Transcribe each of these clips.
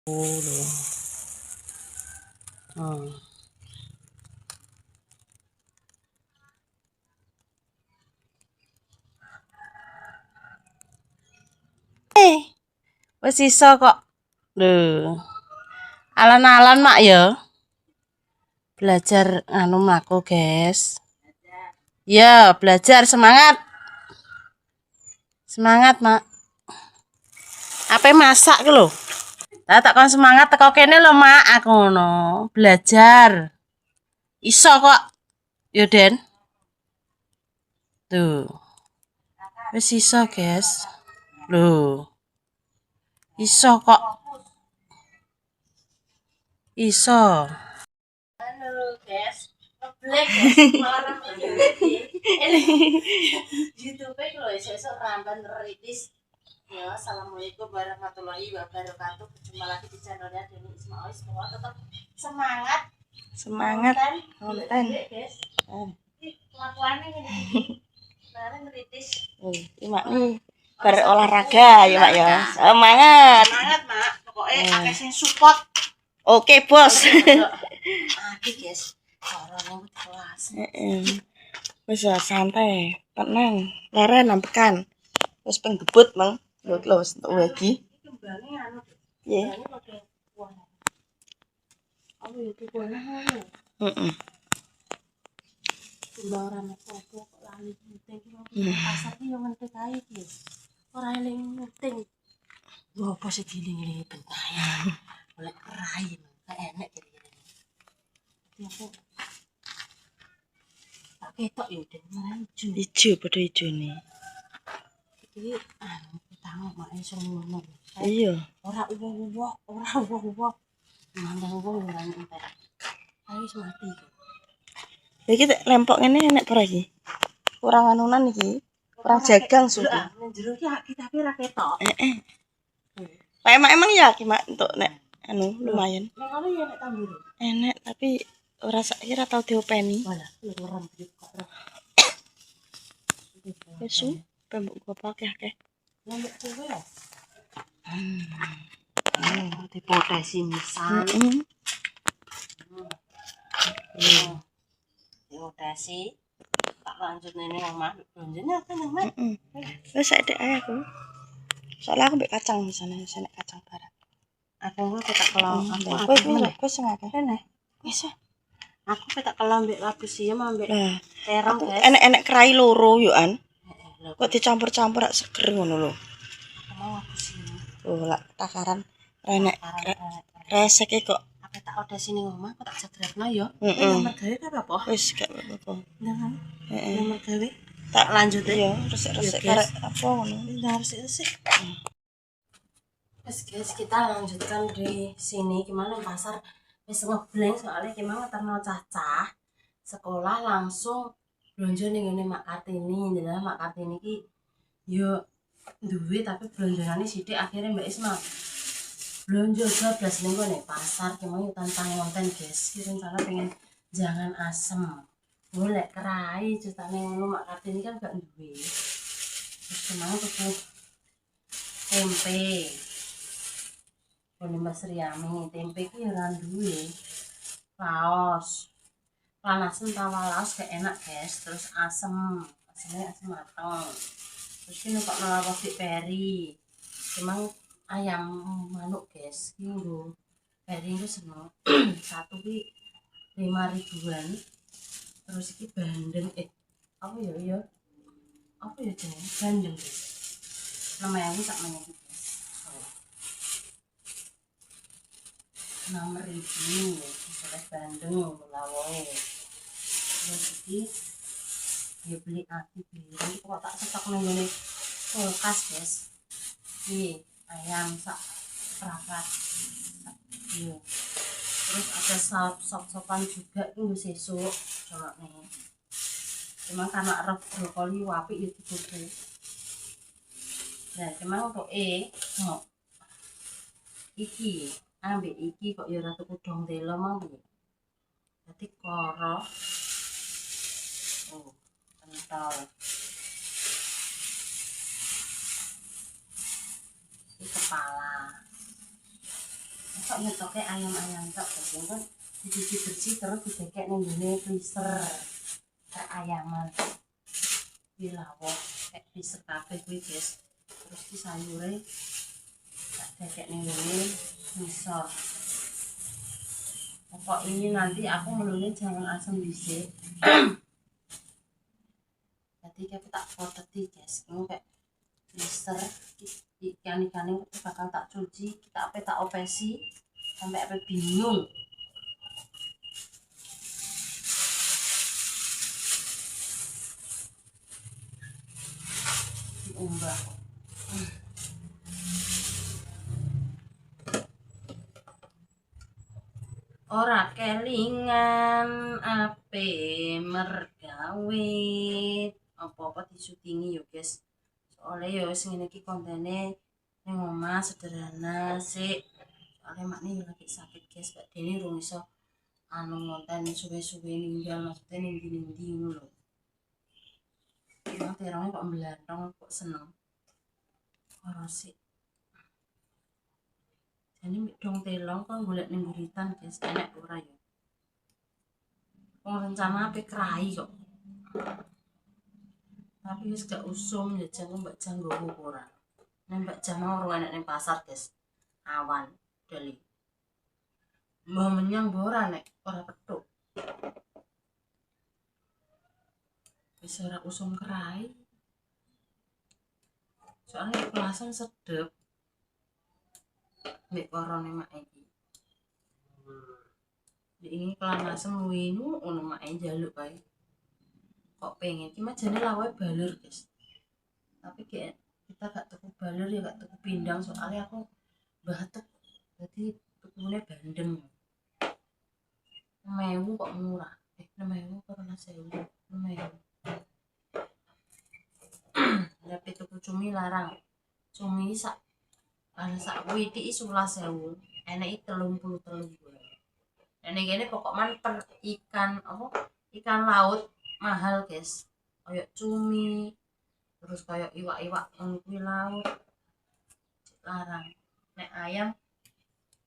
Oh, loh. Oh. Wis iso kok. Lho. Alon-alon mak ya. Belajar anu mlaku, guys. Ya, belajar semangat. Semangat, Mak. Apa masak ki lho? Lah tak kon semangat teko kene lho, Mak. Aku ngono. Belajar. Iso kok. Yo, Den. Tuh. Wis iso, guys. Lho. Iso kok. Iso. Halo, guys. Ngeblek, guys. Malah YouTube lho esuk ramban ritis. Ya, assalamualaikum warahmatullahi wabarakatuh. Berjumpa lagi di channelnya Deni Ismail. Semua tetap semangat. Semangat. Konten. Guys. Kelakuannya ini. Bareng ngeritis. Mak nih berolahraga ya, Mak ya. Semangat. Semangat, Mak. Pokoknya akeh sing support. Oke, Bos. Oke, guys. Carane kelas. Wis santai, tenang. Leren nampekan. Wis penggebut, Mang. Lho wis entuk lagi. Kembangnya anu. Nggih. Aku yo kuwana ngono. Heeh. Sembarang apa kok lali penting iki pasar iki yo ngentek ae iki. Ora eling penting. Lho apa sih giling-giling bentayan. Oleh rai, enek kira-kira. Iki aku tak ketok yo Den, ijo. Ijo padha ijone. Iki anu pertama mak iso ngono. Iya. Ora uwoh-uwoh, ora uwoh-uwoh. Mandang wong nang entek. Ayo wis mati. Iki lempok ngene enek ora iki? Kurang anunan iki. Kurang jagang suku. Nang jero iki tapi ra ketok. Heeh. Pak emang ya ki mak entuk nek anu lumayan. Nek ngono ya nek tambur. Enek tapi ora sak kira tau diopeni. Walah, ngerem kok. Wis pembuk gua akeh-akeh. Nambah kowe ya. Dipotesi misal. Dipotesi. Tak lanjut nene omah. Lanjutnya kan yang mak. Wis sithik ae aku. Soalnya aku mbek kacang misalnya, saya kacang barang. Aku tak kalau aku sing akeh. Wis. Aku tak kalau mbek labu siam ambek terong, guys. Enek-enek kerai loro yo an. Kok dicampur-campur rak seger ngono lho. Mau aku siam. Oh, lak takaran enek resek e kok. Aku tak oda sini omah, aku tak jadratno yo. Nomor gawe ka apa? Wis gak apa-apa. Nang. Nomor gawe. Tak lanjut ya, resik-resik karek apa ngono. Ndak resik-resik. Guys, kita lanjutkan di sini. Gimana pasar wis ngeblank soalnya gimana terno cacah sekolah langsung blonjo ning ngene Mak Kartini. Ndelok Mak Kartini iki yo duwe tapi blonjonane sithik akhirnya Mbak Isma blonjo 12 ning ngene pasar gimana tantang konten, guys. Ki rencana pengen jangan asem. Golek kerai cetane ngono Mak Kartini kan gak duwe. Terus kemana tuku tempe. Ini Mas Riami, tempe ki ora duwe. Laos. Panasen tawa laos gak enak, guys. Terus asem. Asemnya asem mateng. Terus ki kok ngelawak di peri. Emang ayam manuk, guys. Ki nggo peri ku seneng. Satu ki 5.000-an. Terus iki bandeng apa ya? Apa ya jenenge? Bandeng, guys. 6.000 sak menit. 6.000 beras bandeng lawoe. Terus iki dia beli aki biru kok tak stok nang ngene kulkas, guys. Iki ayam sak perapat. Iya. Terus ada sop-sopan juga itu sesuk coba nih. Cuma karena rep brokoli apik ya dituku. Nah, cuma untuk iki ambek iki kok ya ora tuku dong telo mau piye. Dadi koro. Oh, kental. Ini kepala. kok nyetoke ayam-ayam tok kan dicuci bersih terus didekek ning ngene freezer kayak ayaman dilawok kayak freezer kabeh kuwi guys. Terus di sayure tak dekek ning ngene freezer. Pokok ini nanti aku menunya jangan asam dhisik. Jadi aku tak poteti guys, ini kayak freezer ikan-ikan ini bakal tak cuci, kita tak opesi sampai apa bingung. Diumbah. Ora kelingan ape mergawe apa-apa disyutingi yo guys. Soalnya yo sing ngene iki kontene ning omah sederhana sik. Soalnya makne yo lagi sakit guys, Mbak Deni rung iso anu ngonten suwe-suwe ninggal maksudnya nindi-nindi ngono lho. Emang terongnya kok belantong kok seneng. Ora sik. Ini dong telong kan golek ning guritan guys, enak ora ya. Wong rencana ape krai kok. Tapi wis gak usum ya jangan Mbak Jang nggowo ora. Nek Mbak Jang mau enak ning pasar guys. Awan deli. Mbah menyang ora nek ora petuk. Wis ora usum krai. Soalnya kelasan sedep. Mbak korone mak iki. Ini kelan asem winu ono mak njaluk kae. Kok pengen iki mah jane lawe balur, guys. Tapi kayak kita gak tuku balur ya gak tuku pindang soalnya aku batuk. Jadi tukune bandeng. 6.000 kok murah. 6.000 apa 6.000? 6.000. Tapi tuku cumi larang. Cumi sak witi 11.000. Enek 33. Dan ini pokoknya per ikan apa? Ikan laut mahal, guys. Kayak cumi, terus kayak iwak-iwak yang kuwi laut. Larang. Nek ayam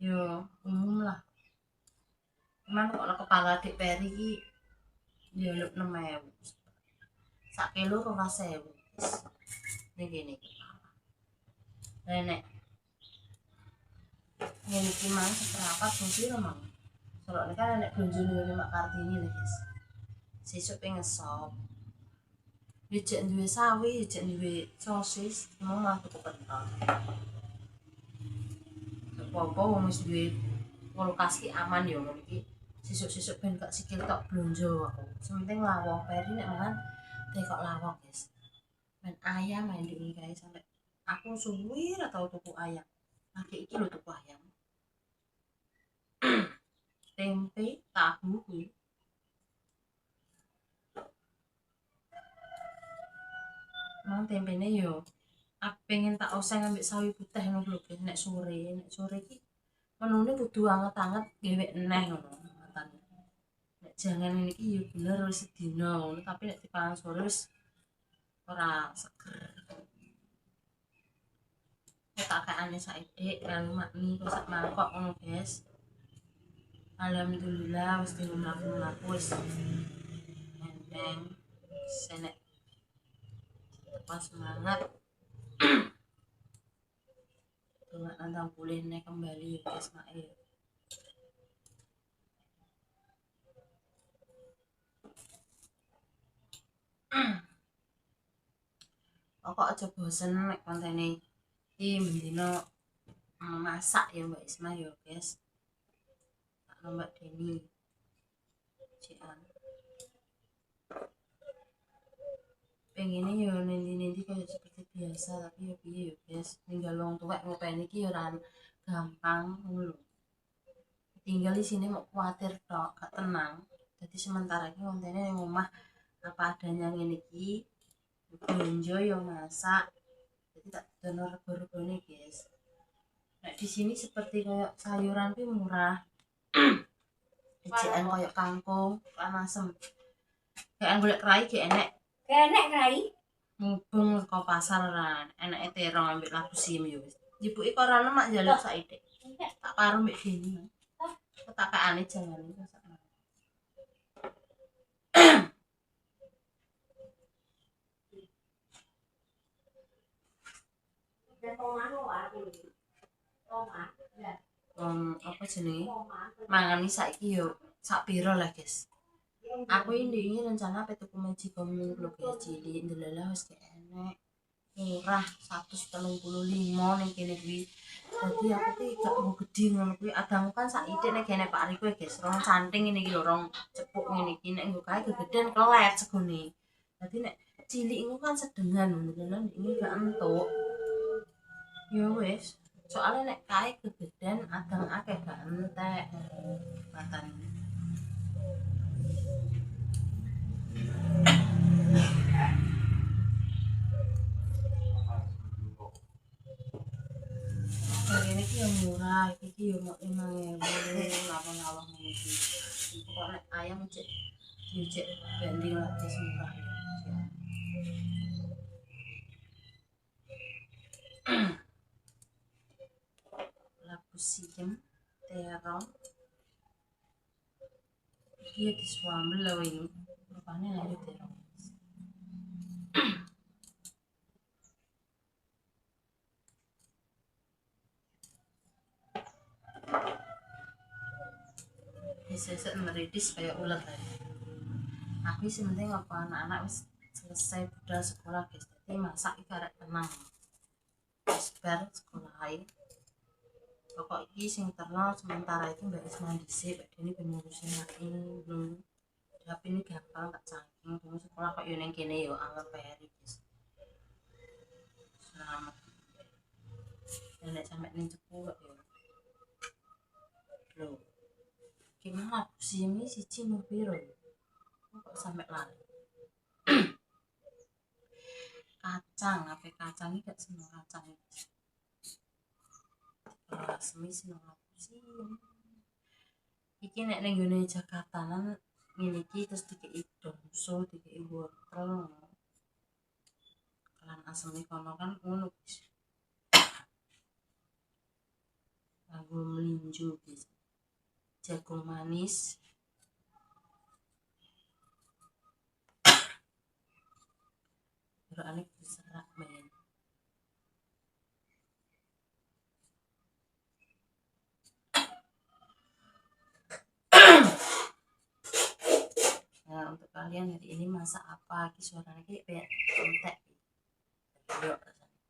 yo umum lah. Cuman kalau kepala dik peri iki yo 6.000. Sak kilo 12.000. Nek ngene iki. Nek ngene iki mang seberapa piro mang? Soalnya kan anak belanja nih Mak Kartini nih guys. Sesuk pengen sop. Dijak duwe sawi, dijak duwe sosis, mau malah tuku pentol. Apa-apa wong wis duwe kulkas ki aman ya ngono iki. Sesuk-sesuk ben gak sikil tok blonjo aku. Sementing lawong peri nek mangan tekok lawong guys. Men ayam main di kae sampe aku suwi ora tau tuku ayam. Lagi iki lho tuku ayam. Tempe, tahu kuwi. Mang tempene yo pengen tak oseng ambek sawi putih ngono lho guys nek sore iki menune kudu anget-anget gawe eneh ngono matane. Nek jangan ini iki yo bener wis sedina ngono tapi nek dipangan sore wis ora seger. Tak kaane saiki kan makni kok sak mangkok ngono guys. Alhamdulillah wis mlaku-mlaku wis enteng senek pas semangat nggak nantang pulih nih kembali ya Ismail. Kok aja bosen nek kontene iki mendino masak ya Mbak Isma ya guys. Mbak Deni cian pengennya ya nanti kayak seperti biasa tapi ya piye ya guys tinggal wong tuwek ngopeni iki ya ora gampang ngono. Tinggal di sini mau khawatir tok gak tenang. Jadi sementara ini kontene ning omah apa adanya ngene iki belanja ya masak. Jadi tak donor rego-regone guys. Nah di sini seperti kayak sayuran tuh murah. Ejaan kayak kangkung, kan asem. Kayak golek krai ki enek. Enek krai. Mumpung ke pasar kan, enake terong ambek labu sim yo wis. Ibuke korone mak njaluk saiki. tak paruh mbek Deni. Ketakane jangan iki sakno. Apa jenenge? Mangani saiki yo sak piro lah, Guys. Aku ini rencana pe tuku magicom lho guys, cilik ndelala wis enek. Murah 135 ning kene kuwi. Dadi aku ki gak mau gedhe ngono kuwi. Adangku kan sak ithik nek kene Pak Riko guys, rong canting ngene iki lho, rong cepuk ngene iki nek nggo kae gegeden kelet segone. Dadi nek cilik iku kan sedengan ndelala ini gak entuk. Ya wis, soalnya nek kae gegeden adang akeh gak entek. Matan. Ini ki yang murah, iki yo mok 5.000 lawang-lawang iki. Kok nek ayam cek banding lah wis murah. Labu sijem, terong. Iki disuambel lho ini. Rupane lanjut terong. Sesek meridis kayak ulet tadi. Aku sih penting apa anak-anak wis selesai budal sekolah guys. Jadi masak iki arek tenang. Wis bar sekolah ae. Pokok iki sing terno sementara itu Mbak Isma dhisik, Mbak Deni ben ngurusin lagi belum. Tapi ini gampang tak saking dulu sekolah kok yo ning kene yo anggap peri guys. Selamat. Nek sampe ning Cepu kok yo. Loh. Gimana sih ini siji mau piro kok sampai lari. Kacang apa kacang ini gak seneng kacang ini. Kalau semi seneng apa sih iki nek ning gone Jakarta nan ngene iki terus dikeki domso dikeki wortel kan aseme kono kan ngono guys. Nganggo melinjo guys. Jagung manis, berani berserak men. Nah untuk kalian hari ini masak apa? Ki suaranya kayak entek. Yuk rasanya.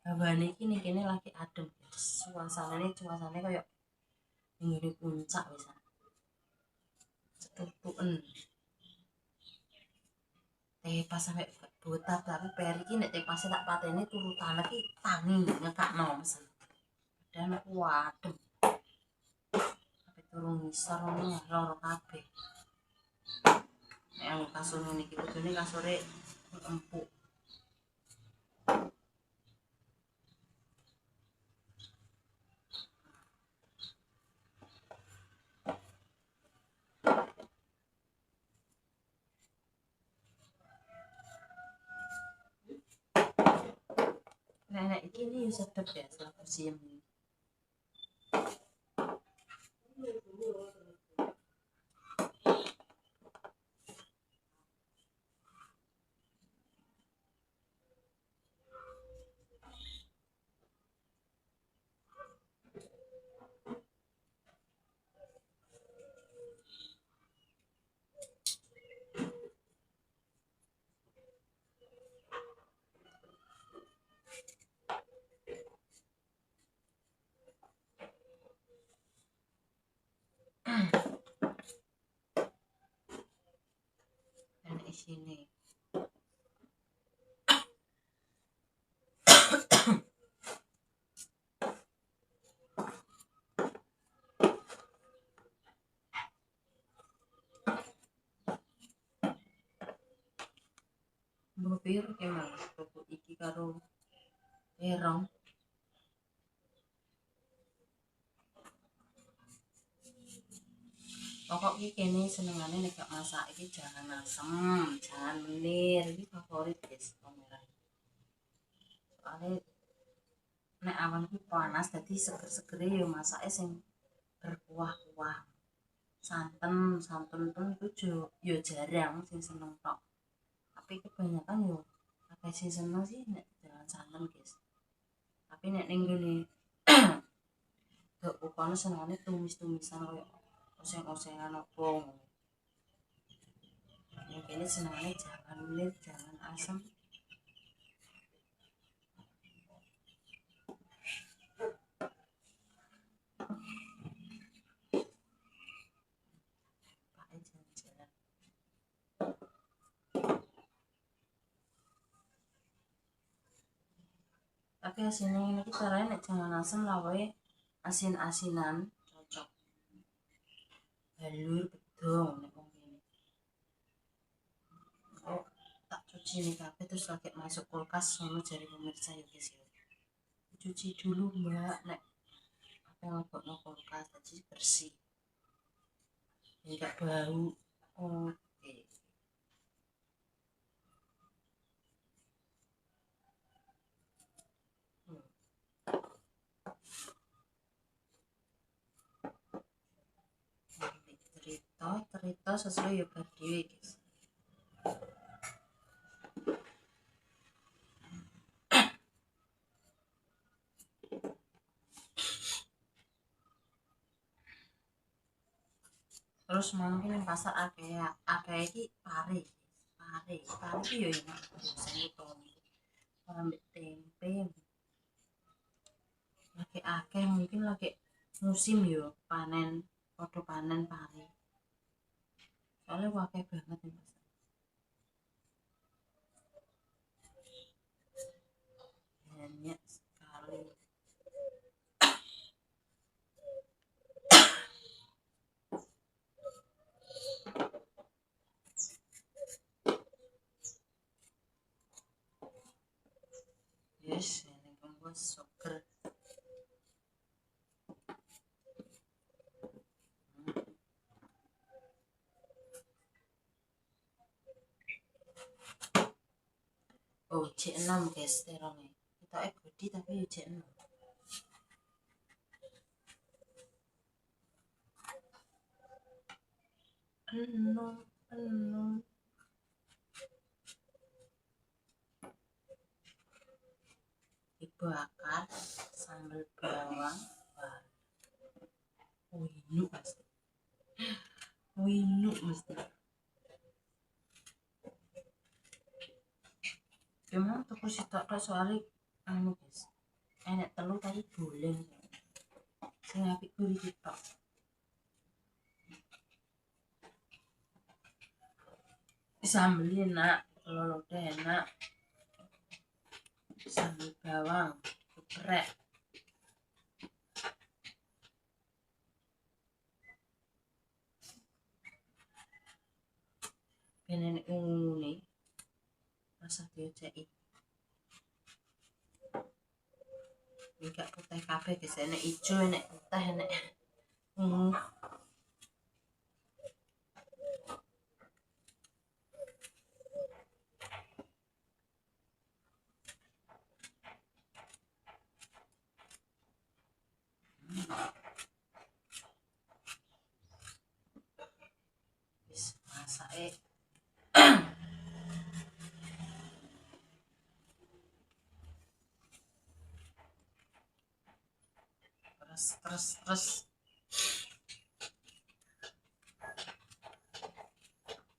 Hawane iki ning kene lagi adem guys. Suasanane kayak ini puncak bisa cetutuken teh pas sampai botak tapi peri iki nek teh pas tak pateni turutan iki tangi ngekakno mesen dan aku adem tapi turun ngisor ngono loro kabeh nek kasur ngene iki kudune kasure empuk. Nah, ini sedap ya selama siang ini. Dan di sini mbopir kemal toko iki karo terong. Pokok iki kene senengane nek gak masak iki jangan asem, jangan menir. Iki favorit guys, merah. Soalnya nek awan kuwi panas dadi seger-segere yo masake sing berkuah-kuah. Santen pun itu yo jarang sing seneng tok. Tapi kebanyakan yo akeh sing seneng sih nek jalan santen, guys. Tapi nek ning ngene kono senengane tumis-tumisan koyo oseng-osengan opo ngono. Nek kene senengane jangan ulir, jangan asem. Tapi hasilnya ini kita nek jangan asam lawe asin-asinan cocok. Balur bedong nek wong kene. Oh, tak cuci nih kabeh terus lagi masuk kulkas ngono jari pemirsa ya guys ya. Cuci dulu Mbak nek apa ngelebokno kulkas jadi bersih. Enggak bau. Oke. Cerita sesuai ya bar dhewe guys. Terus mungkin yang pasar akeh iki pare iki yo enak sing utama ambek tempe lagi akeh mungkin lagi musim yo panen padha panen pare soalnya akeh banget nih banyak sekali. Yes, ini pembuat sugar. Oh, C6 guys, terongnya. Kita gede tapi C6. Enom. Dibakar sambal bawang. Winu mesti. Emang tuku sitok tok soalnya anu guys. Enek telu tapi boleh. Sing apik kuwi sitok. Sambel enak, lolote enak. Sambal bawang, geprek. Nenek ungu nih rasa dioceki ini gak putih kabeh guys, enek ijo enek putih enek ungu. Wis masake terus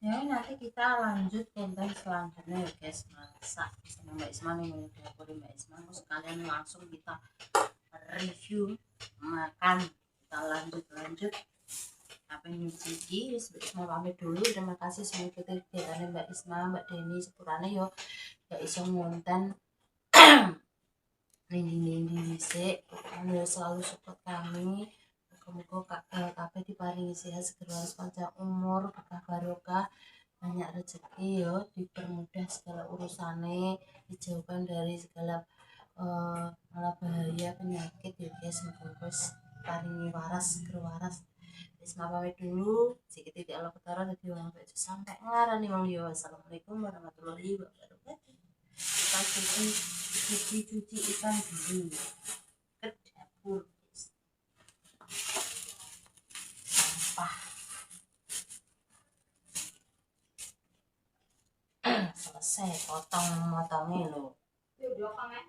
ya nanti kita lanjut konten selanjutnya ya guys, masak sama Mbak Isma nih, mau dapur Mbak Isma sekalian langsung kita review makan. Kita lanjut apa nyuci iki wis Mbak Isma pamit dulu. Terima kasih semua kegiatan Mbak Isma, Mbak Deni sepurane yo gak iso ngonten linding dhisik, selalu support kami. Moga-moga kabeh diparingi sehat, seger waras, panjang umur, berkah barokah, banyak rezeki yo, dipermudah segala urusane, dijauhkan dari segala malah bahaya penyakit ya guys. Semoga paringi waras, seger waras. Isma pamit dulu, sedikit titik Allah ketara jadi orang baca sampai ngarani wong liya. Assalamualaikum warahmatullahi wabarakatuh. cuci ikan dulu ke dapur. Sampah selesai, potongnya lo. Yuk belakang ya.